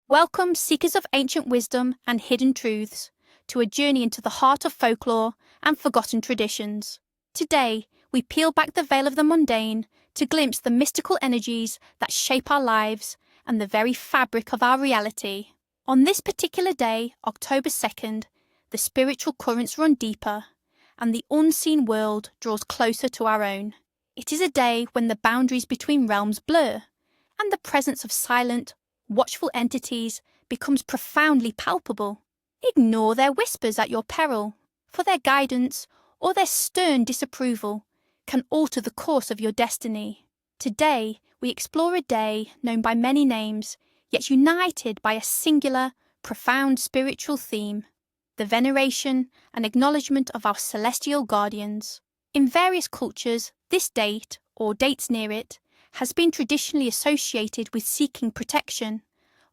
Welcome, seekers of ancient wisdom and hidden truths, to a journey into the heart of folklore and forgotten traditions. Today, we peel back the veil of the mundane to glimpse the mystical energies that shape our lives and the very fabric of our reality. On this particular day, October 2nd, the spiritual currents run deeper, and the unseen world draws closer to our own. It is a day when the boundaries between realms blur, and the presence of silent, watchful entities becomes profoundly palpable. Ignore their whispers at your peril, for their guidance or their stern disapproval can alter the course of your destiny. Today, we explore a day known by many names, yet united by a singular, profound spiritual theme: the veneration and acknowledgement of our celestial guardians. In various cultures, this date, or dates near it, has been traditionally associated with seeking protection,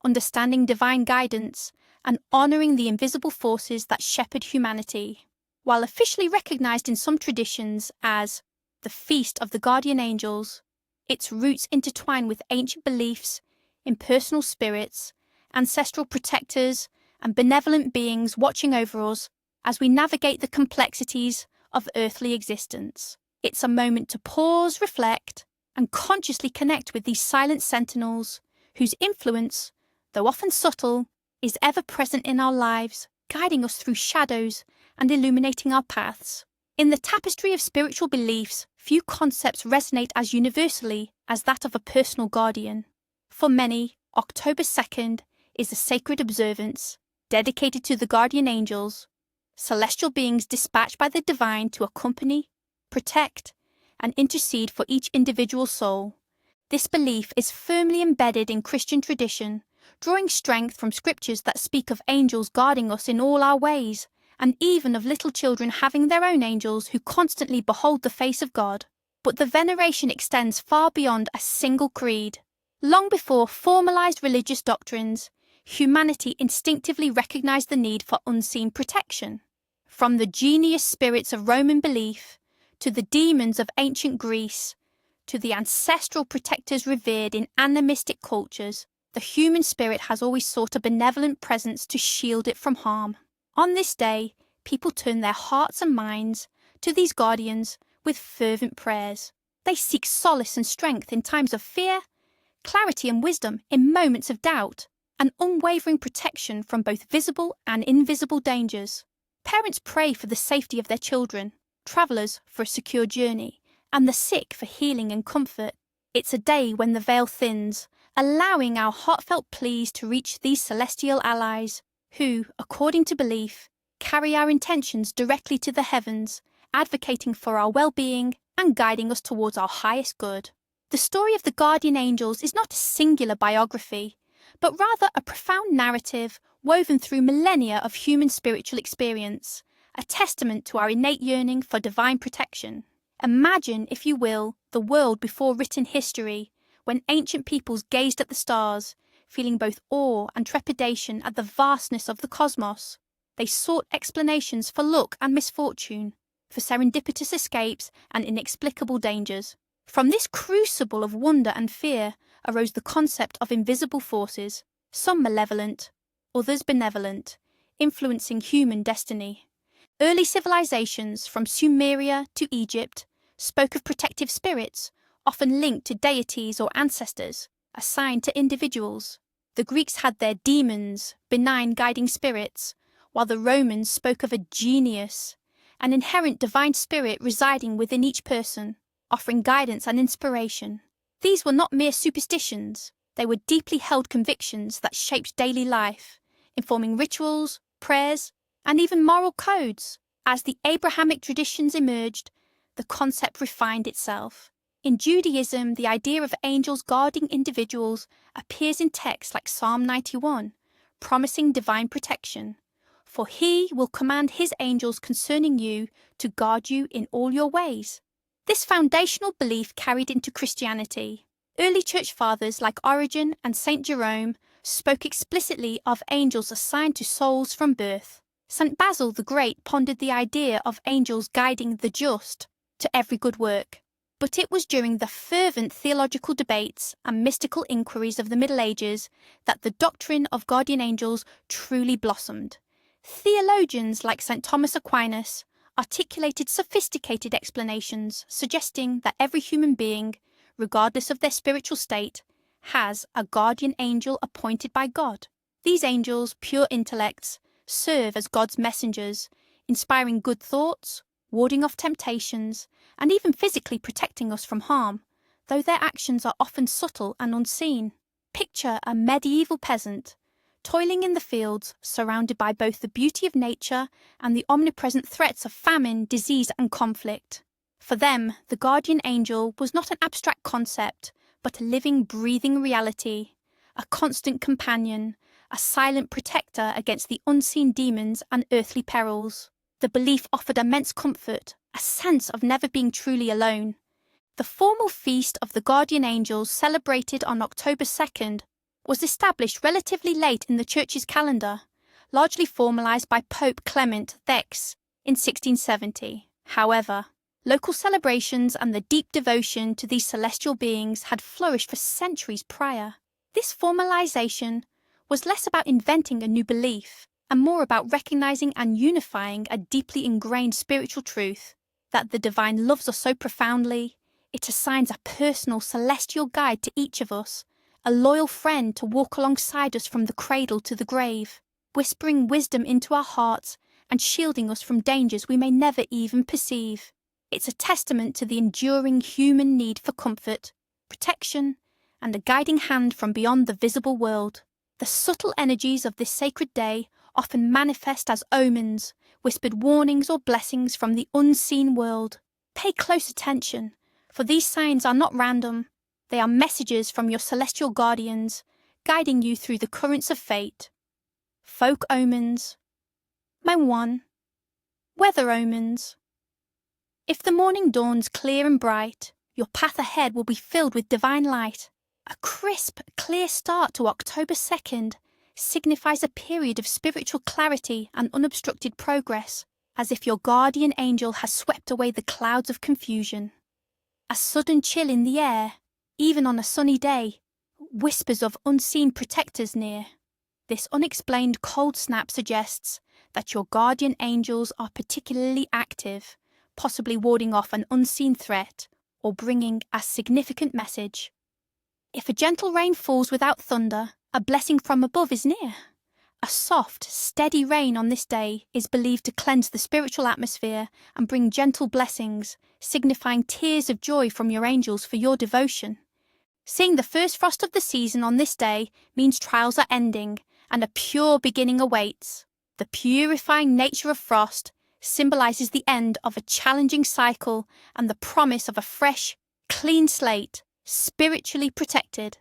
understanding divine guidance, and honouring the invisible forces that shepherd humanity. While officially recognised in some traditions as the Feast of the Guardian Angels, its roots intertwine with ancient beliefs, impersonal spirits, ancestral protectors, and benevolent beings watching over us as we navigate the complexities of earthly existence. It's a moment to pause, reflect, and consciously connect with these silent sentinels whose influence, though often subtle, is ever present in our lives, guiding us through shadows and illuminating our paths. In the tapestry of spiritual beliefs, few concepts resonate as universally as that of a personal guardian. For many, October 2nd is a sacred observance dedicated to the guardian angels, celestial beings dispatched by the divine to accompany, protect, and intercede for each individual soul. This belief is firmly embedded in Christian tradition, drawing strength from scriptures that speak of angels guarding us in all our ways, and even of little children having their own angels who constantly behold the face of God. But the veneration extends far beyond a single creed. Long before formalized religious doctrines, humanity instinctively recognized the need for unseen protection. From the genius spirits of Roman belief, to the demons of ancient Greece, to the ancestral protectors revered in animistic cultures, the human spirit has always sought a benevolent presence to shield it from harm. On this day, people turn their hearts and minds to these guardians with fervent prayers. They seek solace and strength in times of fear, clarity and wisdom in moments of doubt, and unwavering protection from both visible and invisible dangers. Parents pray for the safety of their children, travellers for a secure journey, and the sick for healing and comfort. It's a day when the veil thins, allowing our heartfelt pleas to reach these celestial allies, who, according to belief, carry our intentions directly to the heavens, advocating for our well-being and guiding us towards our highest good. The story of the guardian angels is not a singular biography, but rather a profound narrative woven through millennia of human spiritual experience, a testament to our innate yearning for divine protection. Imagine, if you will, the world before written history, when ancient peoples gazed at the stars, feeling both awe and trepidation at the vastness of the cosmos. They sought explanations for luck and misfortune, for serendipitous escapes and inexplicable dangers. From this crucible of wonder and fear arose the concept of invisible forces, some malevolent, others benevolent, influencing human destiny. Early civilizations, from Sumeria to Egypt, spoke of protective spirits, often linked to deities or ancestors, assigned to individuals. The Greeks had their demons, benign guiding spirits, while the Romans spoke of a genius, an inherent divine spirit residing within each person, offering guidance and inspiration. These were not mere superstitions, they were deeply held convictions that shaped daily life, informing rituals, prayers, and even moral codes. As the Abrahamic traditions emerged, the concept refined itself. In Judaism, the idea of angels guarding individuals appears in texts like Psalm 91, promising divine protection. For he will command his angels concerning you to guard you in all your ways. This foundational belief carried into Christianity. Early church fathers like Origen and Saint Jerome spoke explicitly of angels assigned to souls from birth. St. Basil the Great pondered the idea of angels guiding the just to every good work. But it was during the fervent theological debates and mystical inquiries of the Middle Ages that the doctrine of guardian angels truly blossomed. Theologians like St. Thomas Aquinas articulated sophisticated explanations suggesting that every human being, regardless of their spiritual state, has a guardian angel appointed by God. These angels, pure intellects, serve as God's messengers, inspiring good thoughts, warding off temptations, and even physically protecting us from harm, though their actions are often subtle and unseen. Picture a medieval peasant, toiling in the fields, surrounded by both the beauty of nature and the omnipresent threats of famine, disease, and conflict. For them, the guardian angel was not an abstract concept, but a living, breathing reality, a constant companion, a silent protector against the unseen demons and earthly perils. The belief offered immense comfort, a sense of never being truly alone. The formal feast of the guardian angels, celebrated on October 2nd, was established relatively late in the Church's calendar, largely formalised by Pope Clement X in 1670. However, local celebrations and the deep devotion to these celestial beings had flourished for centuries prior. This formalisation was less about inventing a new belief and more about recognising and unifying a deeply ingrained spiritual truth that the divine loves us so profoundly, it assigns a personal celestial guide to each of us, a loyal friend to walk alongside us from the cradle to the grave, whispering wisdom into our hearts and shielding us from dangers we may never even perceive. It's a testament to the enduring human need for comfort, protection, and a guiding hand from beyond the visible world. The subtle energies of this sacred day often manifest as omens, whispered warnings or blessings from the unseen world. Pay close attention, for these signs are not random. They are messages from your celestial guardians, guiding you through the currents of fate. Folk omens. My 1. Weather omens. If the morning dawns clear and bright, your path ahead will be filled with divine light. A crisp, clear start to October 2nd signifies a period of spiritual clarity and unobstructed progress, as if your guardian angel has swept away the clouds of confusion. A sudden chill in the air, even on a sunny day, whispers of unseen protectors near. This unexplained cold snap suggests that your guardian angels are particularly active, possibly warding off an unseen threat or bringing a significant message. If a gentle rain falls without thunder, a blessing from above is near. A soft, steady rain on this day is believed to cleanse the spiritual atmosphere and bring gentle blessings, signifying tears of joy from your angels for your devotion. Seeing the first frost of the season on this day means trials are ending and a pure beginning awaits. The purifying nature of frost symbolises the end of a challenging cycle and the promise of a fresh, clean slate, spiritually protected.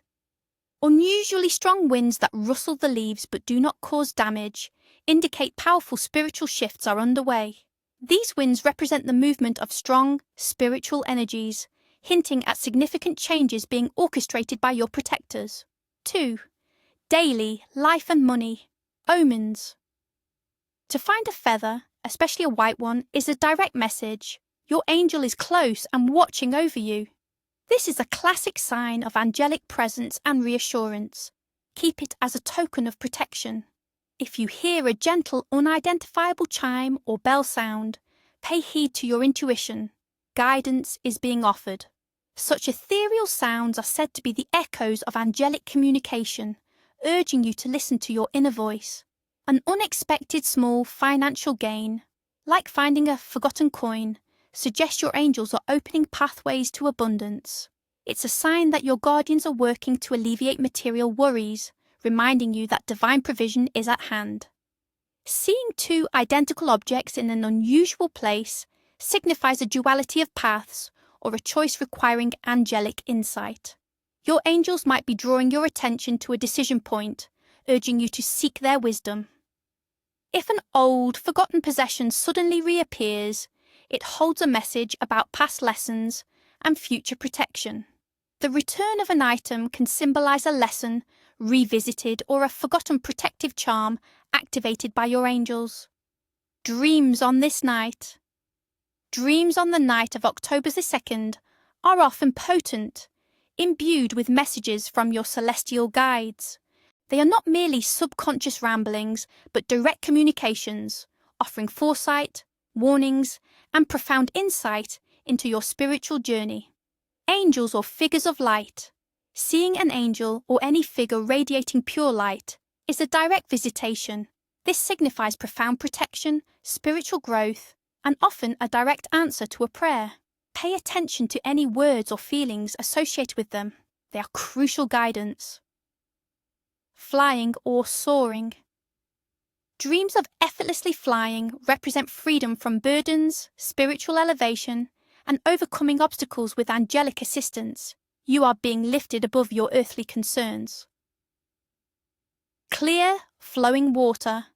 Unusually strong winds that rustle the leaves but do not cause damage indicate powerful spiritual shifts are underway. These winds represent the movement of strong, spiritual energies, hinting at significant changes being orchestrated by your protectors. 2. Daily, life and money. Omens. To find a feather, especially a white one, is a direct message. Your angel is close and watching over you. This is a classic sign of angelic presence and reassurance. Keep it as a token of protection. If you hear a gentle, unidentifiable chime or bell sound, pay heed to your intuition. Guidance is being offered. Such ethereal sounds are said to be the echoes of angelic communication, urging you to listen to your inner voice. An unexpected small financial gain, like finding a forgotten coin, suggests your angels are opening pathways to abundance. It's a sign that your guardians are working to alleviate material worries, reminding you that divine provision is at hand. Seeing 2 identical objects in an unusual place signifies a duality of paths or a choice requiring angelic insight. Your angels might be drawing your attention to a decision point, urging you to seek their wisdom. If an old, forgotten possession suddenly reappears, it holds a message about past lessons and future protection. The return of an item can symbolize a lesson revisited or a forgotten protective charm activated by your angels. Dreams on this night. Dreams on the night of October the 2nd are often potent, imbued with messages from your celestial guides. They are not merely subconscious ramblings, but direct communications, offering foresight, warnings, and profound insight into your spiritual journey. Angels or figures of light. Seeing an angel or any figure radiating pure light is a direct visitation. This signifies profound protection, spiritual growth, and often a direct answer to a prayer. Pay attention to any words or feelings associated with them. They are crucial guidance. Flying or soaring. Dreams of effortlessly flying represent freedom from burdens, spiritual elevation, and overcoming obstacles with angelic assistance. You are being lifted above your earthly concerns. Clear, flowing water.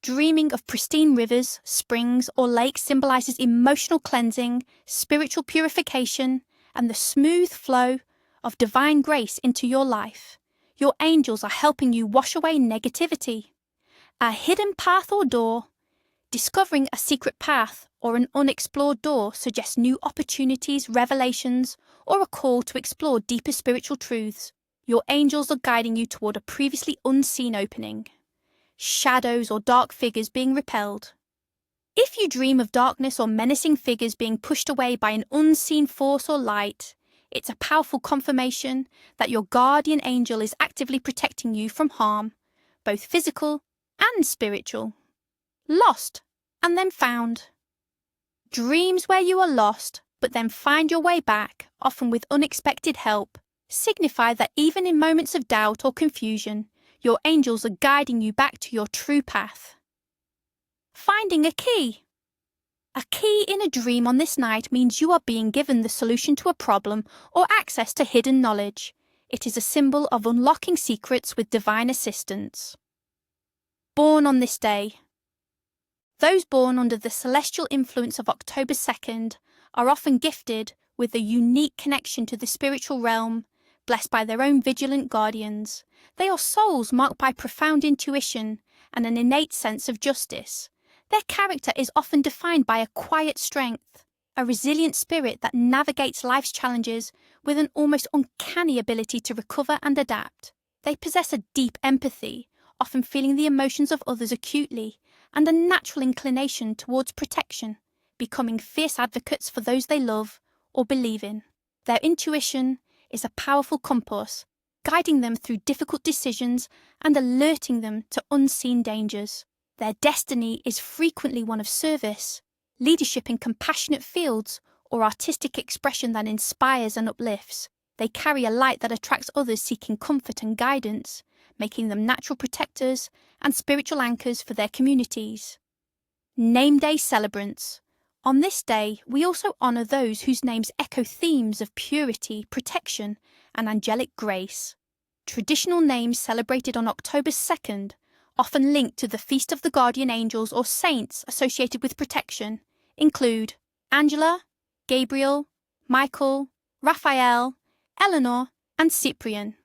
Dreaming of pristine rivers, springs, or lakes symbolizes emotional cleansing, spiritual purification, and the smooth flow of divine grace into your life. Your angels are helping you wash away negativity. A hidden path or door. Discovering a secret path or an unexplored door suggests new opportunities, revelations, or a call to explore deeper spiritual truths. Your angels are guiding you toward a previously unseen opening. Shadows or dark figures being repelled. If you dream of darkness or menacing figures being pushed away by an unseen force or light, it's a powerful confirmation that your guardian angel is actively protecting you from harm, both physical and spiritual. Lost and then found. Dreams where you are lost but then find your way back, often with unexpected help, signify that even in moments of doubt or confusion, your angels are guiding you back to your true path. Finding a key. A key in a dream on this night means you are being given the solution to a problem or access to hidden knowledge. It is a symbol of unlocking secrets with divine assistance. Born on this day. Those born under the celestial influence of October 2nd are often gifted with a unique connection to the spiritual realm, blessed by their own vigilant guardians. They are souls marked by profound intuition and an innate sense of justice. Their character is often defined by a quiet strength, a resilient spirit that navigates life's challenges with an almost uncanny ability to recover and adapt. They possess a deep empathy, often feeling the emotions of others acutely, and a natural inclination towards protection, becoming fierce advocates for those they love or believe in. Their intuition is a powerful compass, guiding them through difficult decisions and alerting them to unseen dangers. Their destiny is frequently one of service, leadership in compassionate fields, or artistic expression that inspires and uplifts. They carry a light that attracts others seeking comfort and guidance, making them natural protectors and spiritual anchors for their communities. Name Day celebrants. On this day, we also honour those whose names echo themes of purity, protection, and angelic grace. Traditional names celebrated on October 2nd, often linked to the Feast of the Guardian Angels or saints associated with protection, include Angela, Gabriel, Michael, Raphael, Eleanor, and Cyprian.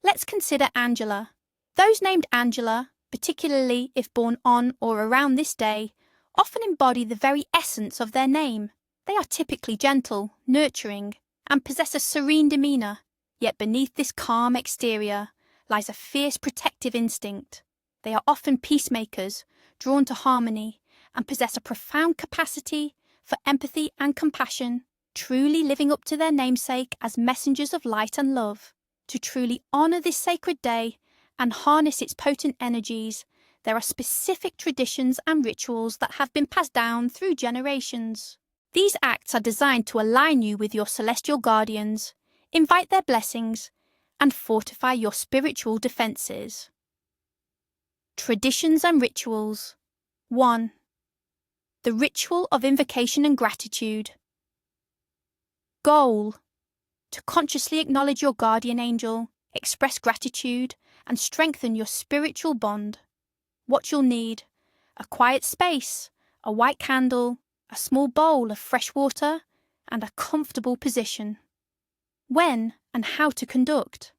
Let's consider Angela. Those named Angela, particularly if born on or around this day, often embody the very essence of their name. They are typically gentle, nurturing, and possess a serene demeanour, yet beneath this calm exterior lies a fierce protective instinct. They are often peacemakers, drawn to harmony, and possess a profound capacity for empathy and compassion, truly living up to their namesake as messengers of light and love. To truly honour this sacred day and harness its potent energies, there are specific traditions and rituals that have been passed down through generations. These acts are designed to align you with your celestial guardians, invite their blessings, and fortify your spiritual defences. Traditions and rituals. 1. The ritual of invocation and gratitude. Goal: to consciously acknowledge your guardian angel, express gratitude, and strengthen your spiritual bond. What you'll need: a quiet space, a white candle, a small bowl of fresh water, and a comfortable position. When and how to conduct.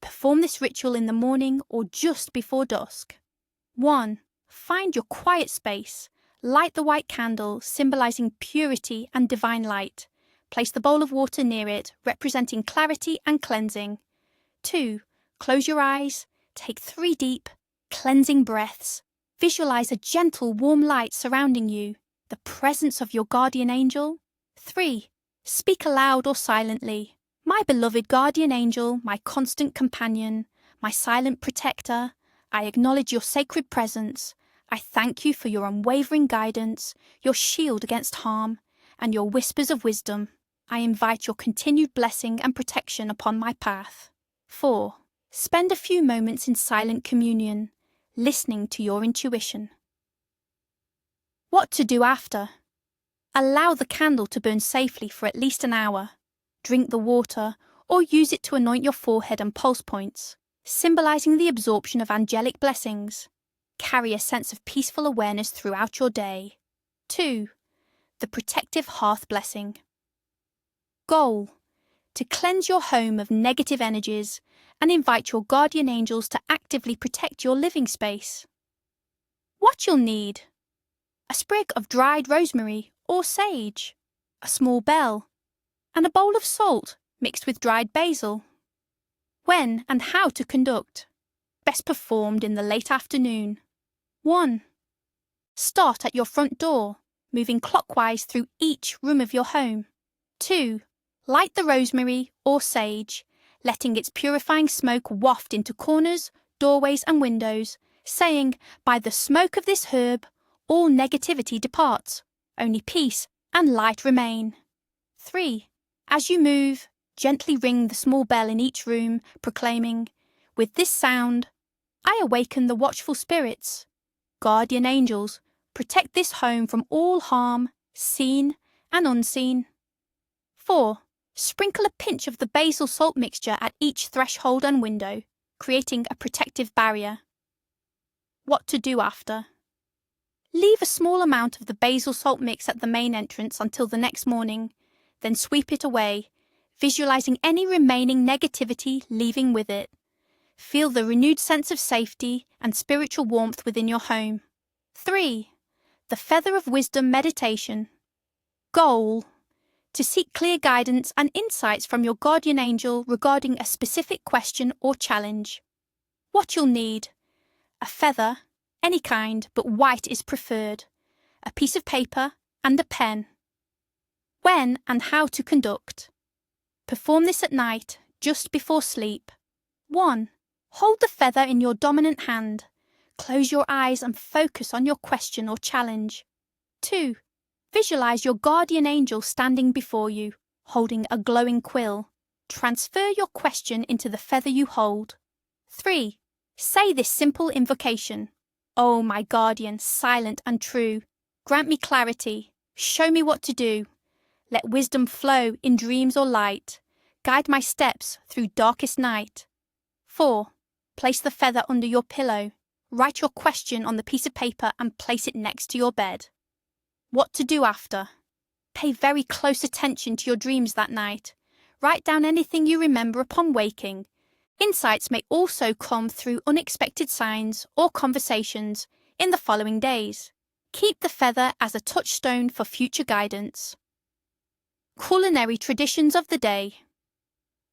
Perform this ritual in the morning or just before dusk. 1. Find your quiet space. Light the white candle, symbolizing purity and divine light. place the bowl of water near it, representing clarity and cleansing. 2. Close your eyes, take 3 deep, cleansing breaths. Visualize a gentle, warm light surrounding you, the presence of your guardian angel. 3. Speak aloud or silently. My beloved guardian angel, my constant companion, my silent protector, I acknowledge your sacred presence. I thank you for your unwavering guidance, your shield against harm, and your whispers of wisdom. I invite your continued blessing and protection upon my path. 4. Spend a few moments in silent communion, listening to your intuition. What to do after? Allow the candle to burn safely for at least an hour. Drink the water or use it to anoint your forehead and pulse points, symbolizing the absorption of angelic blessings. Carry a sense of peaceful awareness throughout your day. 2. The protective hearth blessing. Goal: to cleanse your home of negative energies and invite your guardian angels to actively protect your living space. What you'll need: a sprig of dried rosemary or sage, a small bell, and a bowl of salt mixed with dried basil. When and how to conduct. Best performed in the late afternoon. 1. Start at your front door, moving clockwise through each room of your home. 2. Light the rosemary or sage, letting its purifying smoke waft into corners, doorways and windows, saying, "By the smoke of this herb, all negativity departs, only peace and light remain." 3. As you move, gently ring the small bell in each room, proclaiming, "With this sound, I awaken the watchful spirits. Guardian angels, protect this home from all harm, seen and unseen." 4. Sprinkle a pinch of the basil salt mixture at each threshold and window, creating a protective barrier. What to do after? Leave a small amount of the basil salt mix at the main entrance until the next morning, then sweep it away, visualizing any remaining negativity leaving with it. Feel the renewed sense of safety and spiritual warmth within your home. 3. The Feather of Wisdom meditation. Goal: to seek clear guidance and insights from your guardian angel regarding a specific question or challenge. What you'll need: a feather, any kind, but white is preferred, a piece of paper, and a pen. When and how to conduct. Perform this at night, just before sleep. 1. Hold the feather in your dominant hand. Close your eyes and focus on your question or challenge. 2. Visualize your guardian angel standing before you, holding a glowing quill. Transfer your question into the feather you hold. 3. Say this simple invocation: "Oh, my guardian, silent and true, grant me clarity, show me what to do. Let wisdom flow in dreams or light, guide my steps through darkest night." 4. Place the feather under your pillow. Write your question on the piece of paper and place it next to your bed. What to do after? Pay very close attention to your dreams that night. Write down anything you remember upon waking. Insights may also come through unexpected signs or conversations in the following days. Keep the feather as a touchstone for future guidance. Culinary traditions of the day.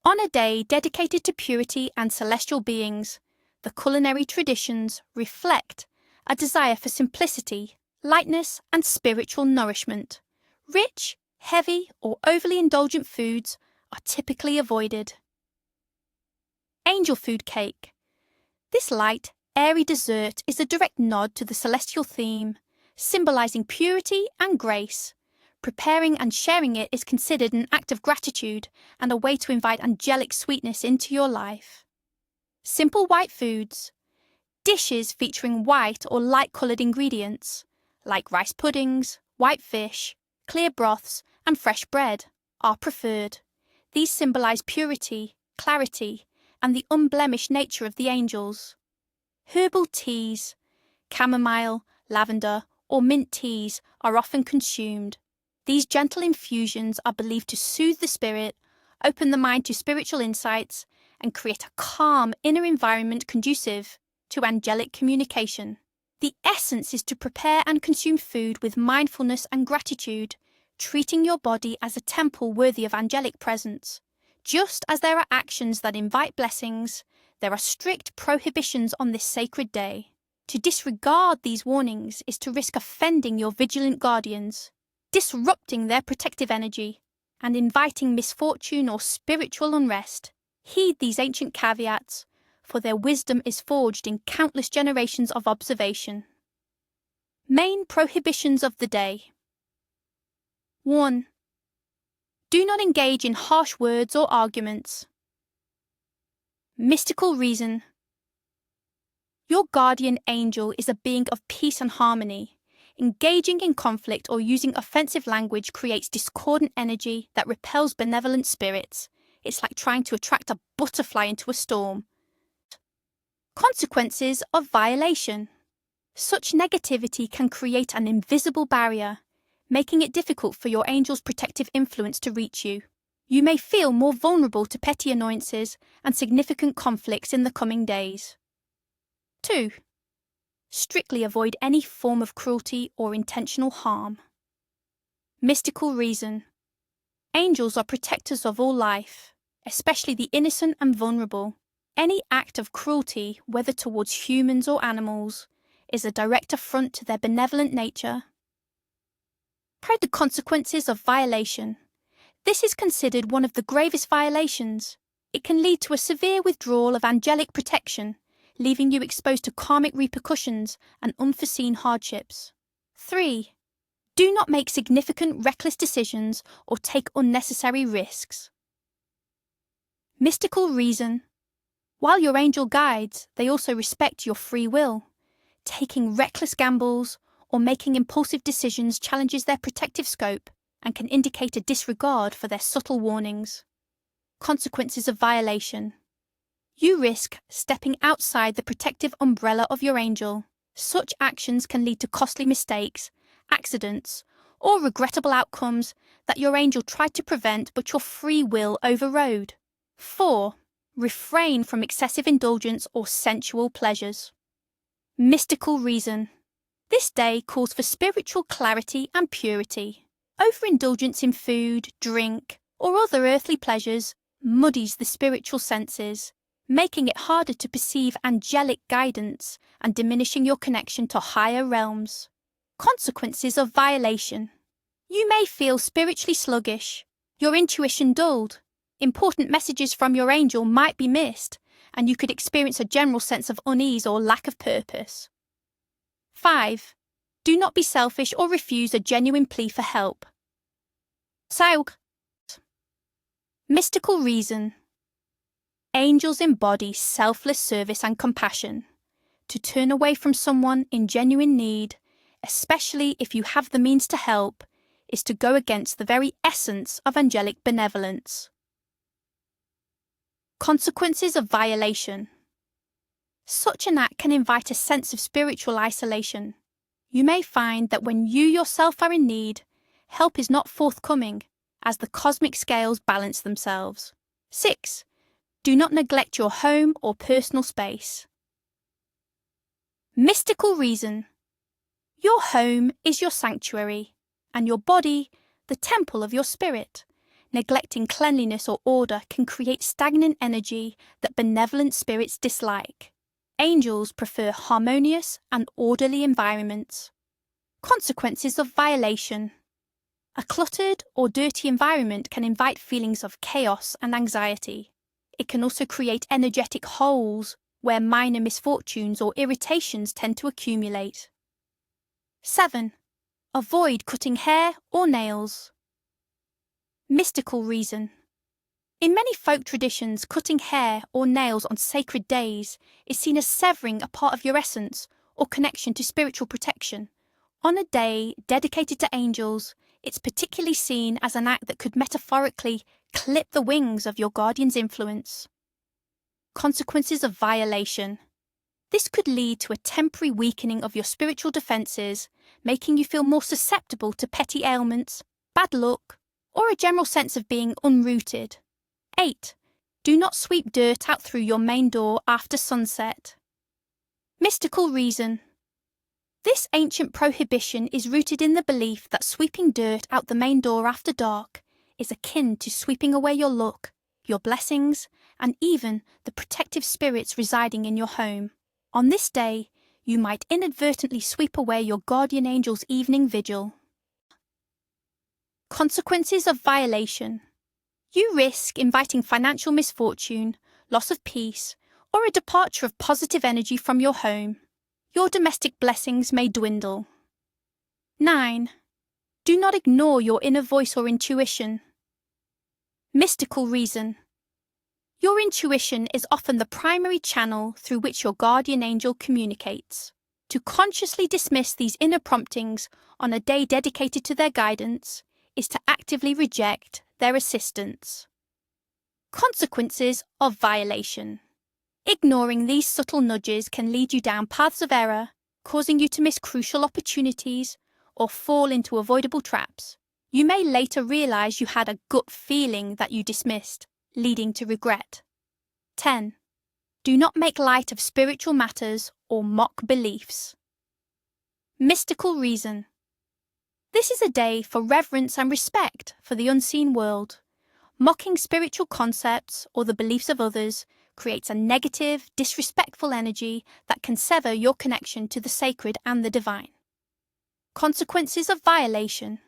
On a day dedicated to purity and celestial beings, the culinary traditions reflect a desire for simplicity, lightness, and spiritual nourishment. Rich, heavy, or overly indulgent foods are typically avoided. Angel food cake. This light, airy dessert is a direct nod to the celestial theme, symbolizing purity and grace. Preparing and sharing it is considered an act of gratitude and a way to invite angelic sweetness into your life. Simple white foods. Dishes featuring white or light-coloured ingredients, like rice puddings, white fish, clear broths, and fresh bread, are preferred. These symbolize purity, clarity, and the unblemished nature of the angels. Herbal teas. Chamomile, lavender, or mint teas are often consumed. These gentle infusions are believed to soothe the spirit, open the mind to spiritual insights, and create a calm inner environment conducive to angelic communication. The essence is to prepare and consume food with mindfulness and gratitude, treating your body as a temple worthy of angelic presence. Just as there are actions that invite blessings, there are strict prohibitions on this sacred day. To disregard these warnings is to risk offending your vigilant guardians, disrupting their protective energy, and inviting misfortune or spiritual unrest. Heed these ancient caveats, for their wisdom is forged in countless generations of observation. Main prohibitions of the day. 1. Do not engage in harsh words or arguments. Mystical reason. Your guardian angel is a being of peace and harmony. Engaging in conflict or using offensive language creates discordant energy that repels benevolent spirits. It's like trying to attract a butterfly into a storm. Consequences of violation. Such negativity can create an invisible barrier, making it difficult for your angel's protective influence to reach you. You may feel more vulnerable to petty annoyances and significant conflicts in the coming days. 2. Strictly avoid any form of cruelty or intentional harm. Mystical reason. Angels are protectors of all life, especially the innocent and vulnerable. Any act of cruelty, whether towards humans or animals, is a direct affront to their benevolent nature. The consequences of violation. This is considered one of the gravest violations. It can lead to a severe withdrawal of angelic protection, leaving you exposed to karmic repercussions and unforeseen hardships. 3. Do not make significant reckless decisions or take unnecessary risks. Mystical reason. While your angel guides, they also respect your free will. Taking reckless gambles or making impulsive decisions challenges their protective scope and can indicate a disregard for their subtle warnings. Consequences of violation. You risk stepping outside the protective umbrella of your angel. Such actions can lead to costly mistakes, accidents, or regrettable outcomes that your angel tried to prevent but your free will overrode. 4. Refrain from excessive indulgence or sensual pleasures. Mystical reason. This day calls for spiritual clarity and purity. Overindulgence in food, drink, or other earthly pleasures muddies the spiritual senses, making it harder to perceive angelic guidance and diminishing your connection to higher realms. Consequences of violation. You may feel spiritually sluggish, your intuition dulled, important messages from your angel might be missed, and you could experience a general sense of unease or lack of purpose. 5. Do not be selfish or refuse a genuine plea for help. Mystical reason. Angels embody selfless service and compassion. To turn away from someone in genuine need, especially if you have the means to help, is to go against the very essence of angelic benevolence. Consequences of violation. Such an act can invite a sense of spiritual isolation. You may find that when you yourself are in need, help is not forthcoming, as the cosmic scales balance themselves. 6. Do not neglect your home or personal space. Mystical reason. Your home is your sanctuary, and your body, the temple of your spirit. Neglecting cleanliness or order can create stagnant energy that benevolent spirits dislike. Angels prefer harmonious and orderly environments. Consequences of violation. A cluttered or dirty environment can invite feelings of chaos and anxiety. It can also create energetic holes where minor misfortunes or irritations tend to accumulate. 7. Avoid cutting hair or nails. Mystical reason. In many folk traditions, cutting hair or nails on sacred days is seen as severing a part of your essence or connection to spiritual protection. On a day dedicated to angels, it's particularly seen as an act that could metaphorically clip the wings of your guardian's influence. Consequences of violation. This could lead to a temporary weakening of your spiritual defenses, making you feel more susceptible to petty ailments, bad luck, or a general sense of being unrooted. 8. Do not sweep dirt out through your main door after sunset. Mystical reason. This ancient prohibition is rooted in the belief that sweeping dirt out the main door after dark is akin to sweeping away your luck, your blessings, and even the protective spirits residing in your home. On this day, you might inadvertently sweep away your guardian angel's evening vigil. Consequences of violation. You risk inviting financial misfortune, loss of peace, or a departure of positive energy from your home. Your domestic blessings may dwindle. 9. Do not ignore your inner voice or intuition. Mystical reason. Your intuition is often the primary channel through which your guardian angel communicates. To consciously dismiss these inner promptings on a day dedicated to their guidance is to actively reject their assistance. Consequences of violation. Ignoring these subtle nudges can lead you down paths of error, causing you to miss crucial opportunities or fall into avoidable traps. You may later realize you had a gut feeling that you dismissed, leading to regret. 10. Do not make light of spiritual matters or mock beliefs. Mystical reason. This is a day for reverence and respect for the unseen world. Mocking spiritual concepts or the beliefs of others creates a negative, disrespectful energy that can sever your connection to the sacred and the divine. Consequences of violation.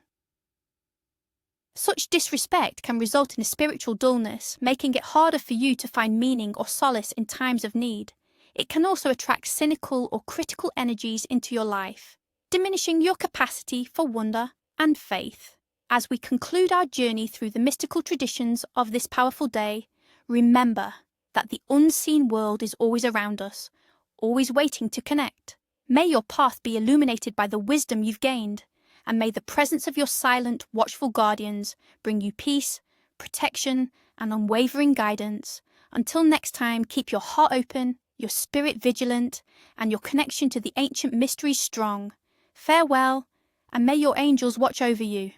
Such disrespect can result in a spiritual dullness, making it harder for you to find meaning or solace in times of need. It can also attract cynical or critical energies into your life, diminishing your capacity for wonder and faith. As we conclude our journey through the mystical traditions of this powerful day, remember that the unseen world is always around us, always waiting to connect. May your path be illuminated by the wisdom you've gained, and may the presence of your silent, watchful guardians bring you peace, protection, and unwavering guidance. Until next time, keep your heart open, your spirit vigilant, and your connection to the ancient mysteries strong. Farewell, and may your angels watch over you.